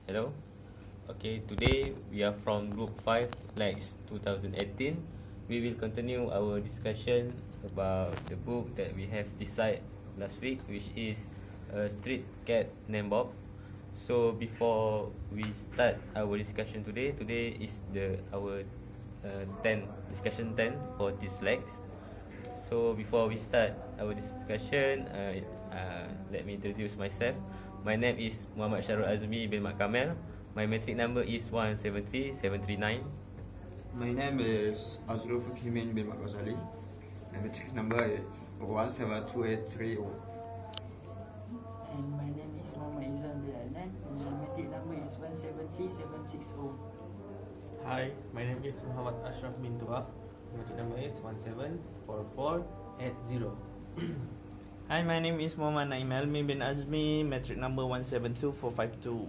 Hello. Okay, today we are from Group 5, Lex 2018. We will continue our discussion about the book that we have decided last week, which is Street Cat Named Bob. So before we start our discussion today is our 10 discussion 10 for this Lex. So before we start our discussion, let me introduce myself. My name is Muhammad Syarul Azmi bin Mat Kamel. My metric number is 173739. My name is Azrul Fakimin bin Mat Ghazali. My metric number is 172830. And my name is Muhammad Izan bin Adnan. My metric number is 173760. Hi, my name is Muhammad Ashraf bin Tua. Metric number is 174480. Hi, my name is Muhammad Naim Helmi bin Azmi, metric number 172452.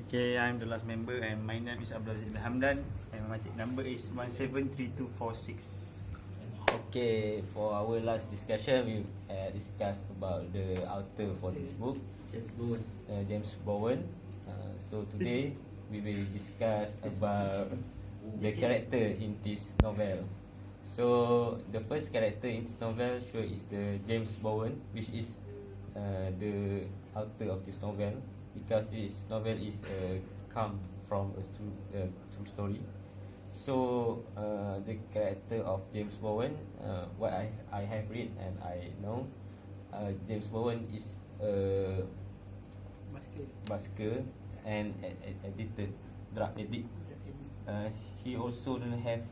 Okay, I'm the last member and my name is Abdul Aziz bin Hamdan and my metric number is 173246. Okay, for our last discussion, we discussed about the author for this book, James Bowen. So today we will discuss about the character in this novel. So the first character in this novel sure is the James Bowen, which is the author of this novel, because this novel is come from a true story. So the character of James Bowen, what I have read and I know, James Bowen is a busker and addicted, drug addict. He also don't have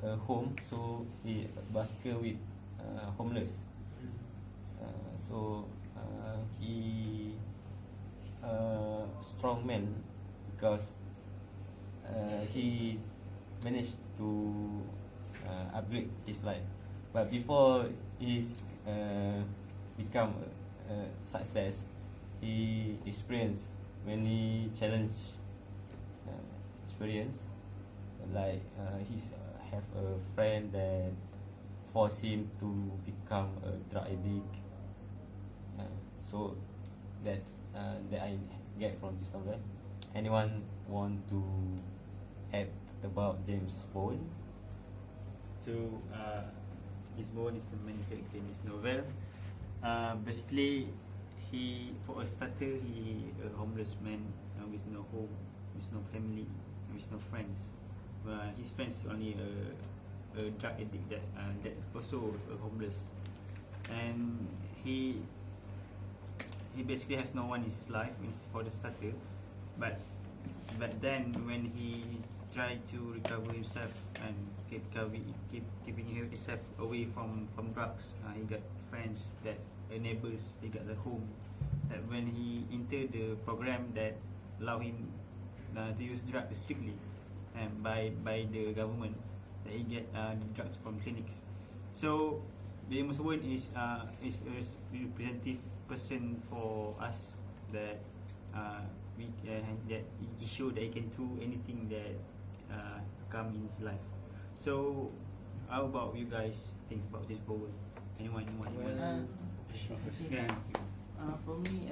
a home, so he busker with homeless. So he strong man because he managed to upgrade his life. But before he's become a success, he experienced many challenge experience, like he's have a friend that force him to become a drug addict. So that's that I get from this novel. Anyone want to add about James Bowen? So, James Bowen is the main character in this novel. Basically, for a starter, he a homeless man with no home, with no family, with no friends. His friends is only a drug addict that's also homeless, and he basically has no one in his life for the starter. But then when he tried to recover himself and keeping himself away from drugs, he got friends, that neighbors, he got the home. That when he entered the program that allow him to use drugs strictly and by the government, that he get the drugs from clinics. So James Bowen is a representative person for us, that that he show that he can do anything that come in his life. So how about you guys think about James Bowen? Anyone? Okay. For me,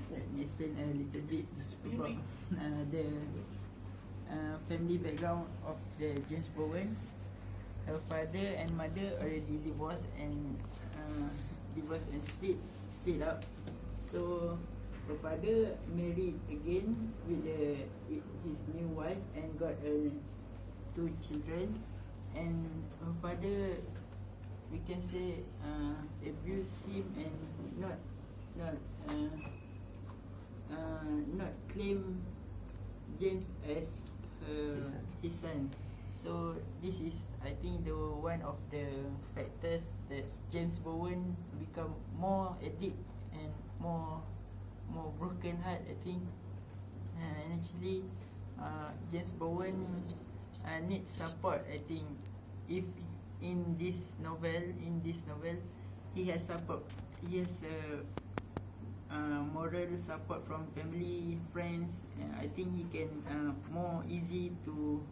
let me explain a little bit about the family background of the James Bowen. Her father and mother already divorced and split up. So her father married again with his new wife and got 2 children. And her father, we can say, abused him and not claim James as his son. So this is, I think, the one of the factors that James Bowen become more addict and more broken heart, I think. And actually, James Bowen needs support, I think. If in this novel, he has support. He has moral support from family, friends. I think he can more easy to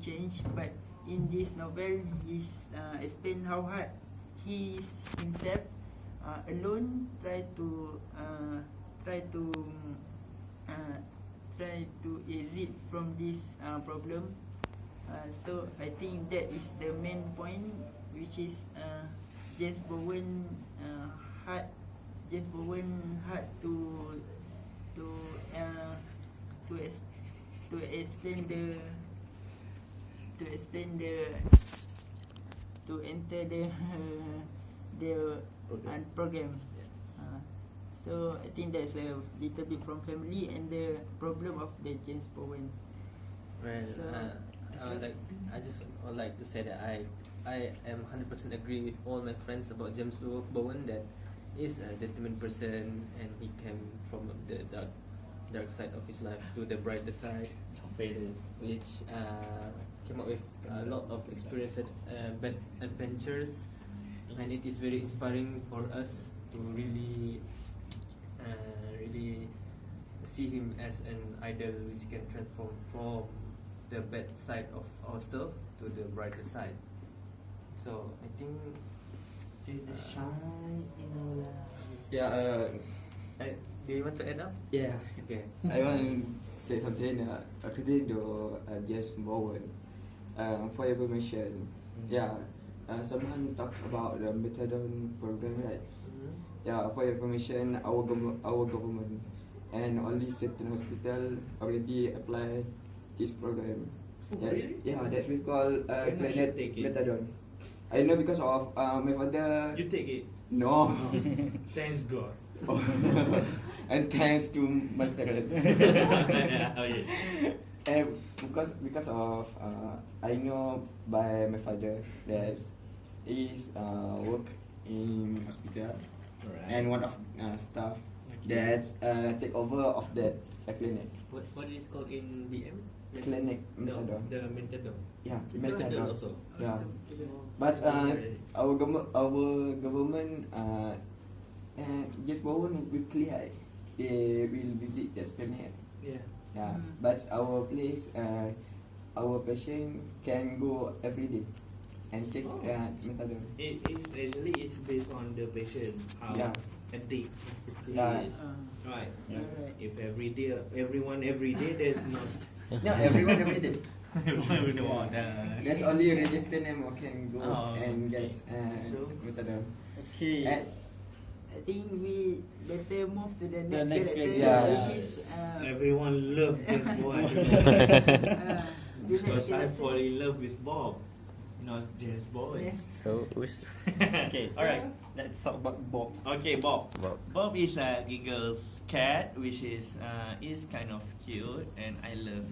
change. But in this novel, he's explain how hard he himself alone try to try to exit from this problem. So I think that is the main point, which is James Bowen hard to explain to enter the program. So I think that's a little bit from family and the problem of the James Bowen. Well, So, I just would like to say that I am 100% agree with all my friends about James Bowen, that he's a determined person and he came from the dark side of his life to the brighter side, which came up with a lot of experiences, bad adventures, and it is very inspiring for us to really see him as an idol which can transform from the bad side of ourselves to the brighter side. So I think Yeah, do you want to add up? yeah. Okay. I want to say something today to James Bowen. For your information, yeah, someone talks about the methadone program, right? Yeah, for your information, our government and only certain hospital already apply this program. That's, yeah, that's we call When I should take it? methadone. I know because of my father. You take it. No. Thanks God. And thanks to my parents. Oh yeah. And because of I know by my father that he's work in hospital, and one of staff that take over of that clinic. What is called in BM? Clinic No, methadone. the methadone. Yeah, Methadone methadone. also. Yeah. But our government just Bowen weekly, they will visit the clinic. Yeah. Yeah. But our place, our patient can go every day and take Oh. methadone. It actually it's based on the patient how Yeah. addicted he Yeah. is. Right. Alright. If every day, everyone every day, there's not. No, everyone every day. Everyone. There's only registered name who can go Oh, and okay. get So- methadone. Okay. And I think we better move to the The next next character, character. which is Everyone loves James Bowen the because next I character. fall in love with Bob, not James Bowen. Yes. So, Okay, alright. Let's talk about Bob. Okay, Bob. Bob is a giggles cat, which is kind of cute, and I love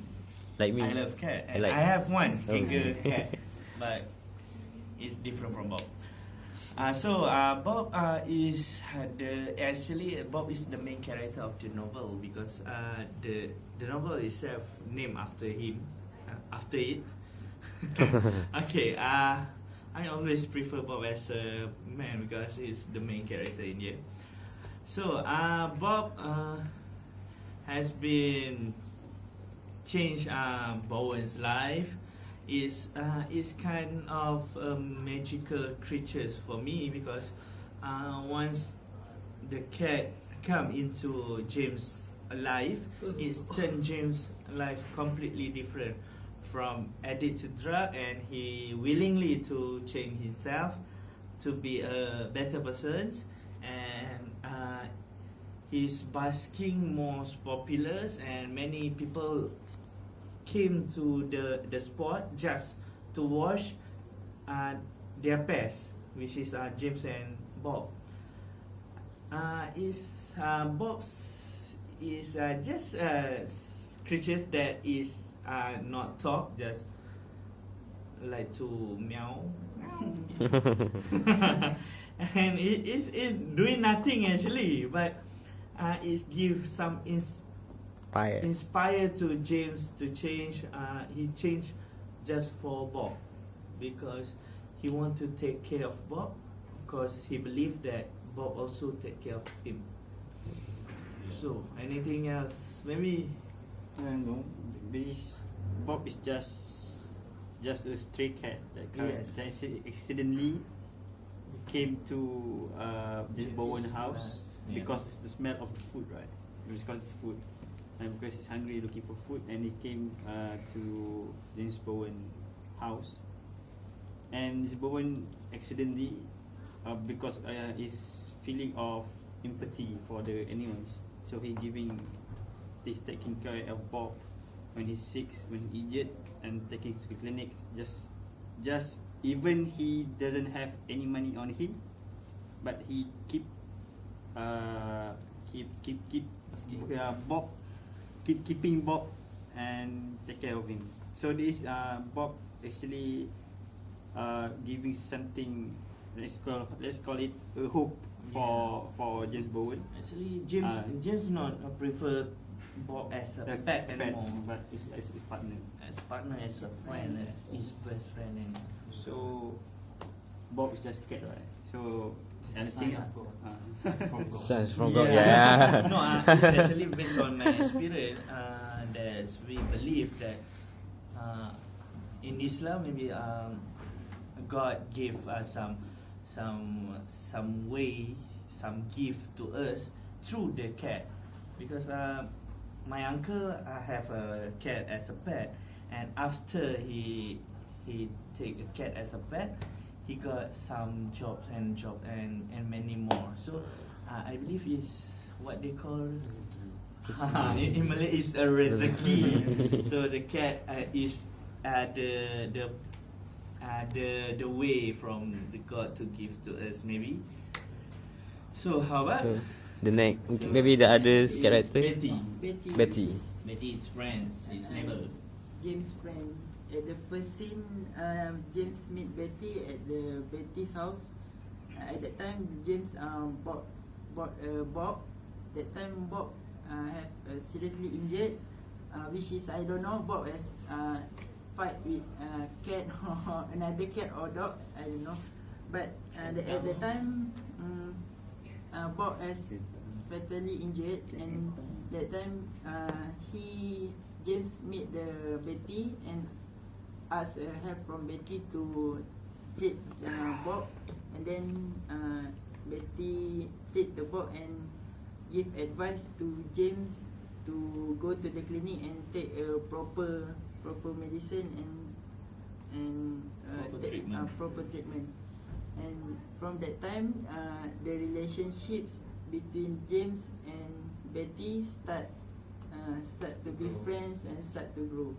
cat. And like- I have one Oh. giggle cat, but it's different from Bob. Bob is Bob is the main character of the novel because the novel itself named after him, after it. Okay, I always prefer Bob as a man because he's the main character in here. So Bob has been changed Bowen's life. Is kind of magical creatures for me because once the cat come into James' life, it's turned James' life completely different from addict to drug, and he willingly to change himself to be a better person, and he's basking most popular, and many people came to the spot just to watch their pets, which is James and Bob. Bob's is just creatures that is not talk, just like to meow, and it is doing nothing actually, but it gives some inspired to James to change. He changed just for Bob because he want to take care of Bob because he believed that Bob also take care of him. So anything else? Maybe No, because Bob is just a stray cat that Yes. accidentally came to this Yes. Bowen house Yeah. because it's the smell of the food, right? Because it's food. and because he's hungry, looking for food, and he came to James Bowen house, and James Bowen accidentally, because his feeling of empathy for the animals, so he's taking care of Bob when he's sick, when he's injured, and taking to the clinic. Just even he doesn't have any money on him, but he keep Bob, keeping Bob and take care of him. So this Bob actually giving something, let's call it a hope for James Bowen. Actually, James not prefer Bob as a pet anymore, but as a partner. as partner, as a friend, as his best friend. And So Bob is just scared, right? So Just anything sign of God. Sons from God. Yeah. No, it's actually based on my experience. That we believe that in Islam, maybe God gave us some way, some gift to us through the cat, because my uncle have a cat as a pet, and after he take a cat as a pet, he got some jobs and many more. So I believe is what they call in Malay is a rezeki. So the cat is the way from the God to give to us, maybe. So how about So, the next, maybe the other is character. Betty. Betty. Betty's friends, his neighbor. James' friend. At the first scene, James meet Betty at the Betty's house. At that time, James bought Bob. That time, Bob have seriously injured, which is I don't know. Bob has fight with cat or another cat or dog. I don't know. But at that time, Bob has fatally injured, and that time James meet the Betty and ask help from Betty to treat Bob, and then Betty treat the Bob and give advice to James to go to the clinic and take a proper medicine and proper treatment. And from that time, the relationships between James and Betty start to be friends and start to grow.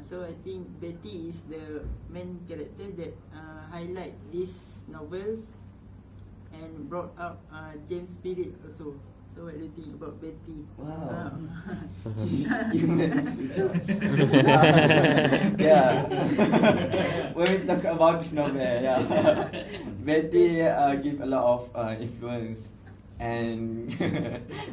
So I think Betty is the main character that highlight these novels and brought up James' spirit also. So what do you think about Betty? Wow. You made me switch on. Yeah. When we talk about this novel, yeah, Betty give a lot of influence and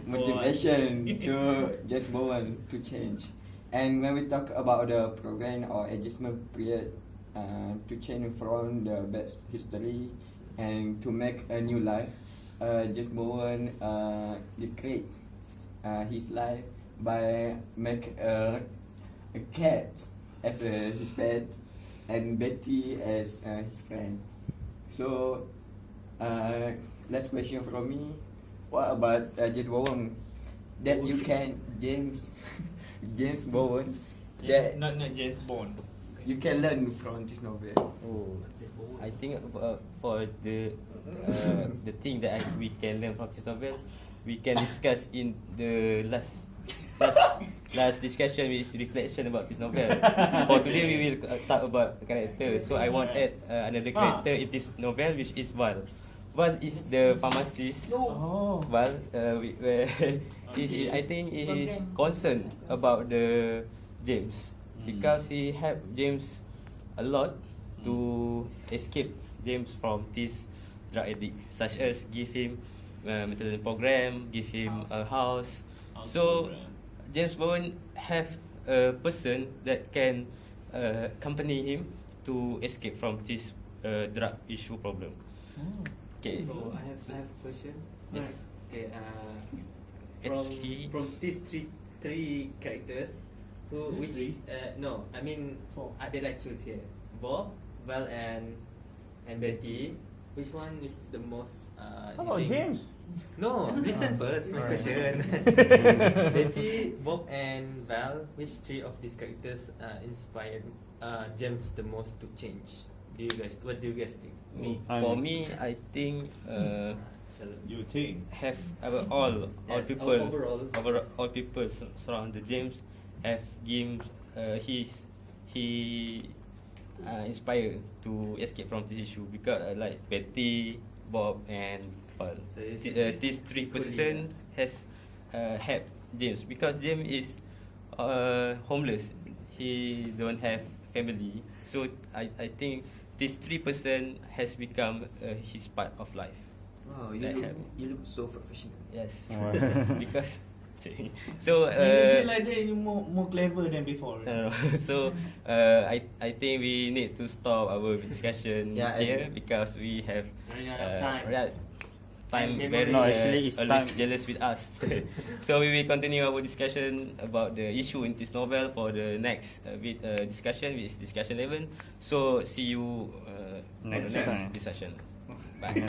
motivation to James Bowen to change. And when we talk about the program or adjustment period to change from the bad history and to make a new life, James Bowen create his life by make a cat as his pet and Betty as his friend. So last question from me, what about James Bowen that you can James Bowen that Not James Bond. you can learn from this novel? Oh, I think for the thing that we can learn from this novel, we can discuss in the last discussion, which is reflection about this novel. For today, we will talk about character. So I want add another character in this novel, which is Val. Val is the pharmacist. Oh. Val, where I think he is concerned about the James because he helped James a lot to escape James from this drug addict, such as give him methadone program, give him a house. So James Bowen have a person that can accompany him to escape from this drug issue problem. Okay. So I have a question. Yes. Okay. Actually, From these three characters, which no, I mean they like choose here. Bob, Val, and Betty. Which one is the most? How about James? No, listen first. My question. Betty, Bob, and Val, which three of these characters inspired James the most to change? What do you guys think? For me, I think You think? have all Yes, people overall. all people surround the James have James he inspired to escape from this issue because like Betty, Bob, and Paul. So you see These three equally, person has helped James because James is homeless. He don't have family, so I think this three person has become his part of life. Wow, That you look so professional. Yes, because so When you say like that, you more clever than before. so I think we need to stop our discussion Yeah, here because we have Running out of time. yeah, time And very No, actually it's always time. jealous with us. So we will continue our discussion about the issue in this novel for the next discussion, which is discussion 11. So see you for the Next next time. discussion. Bye.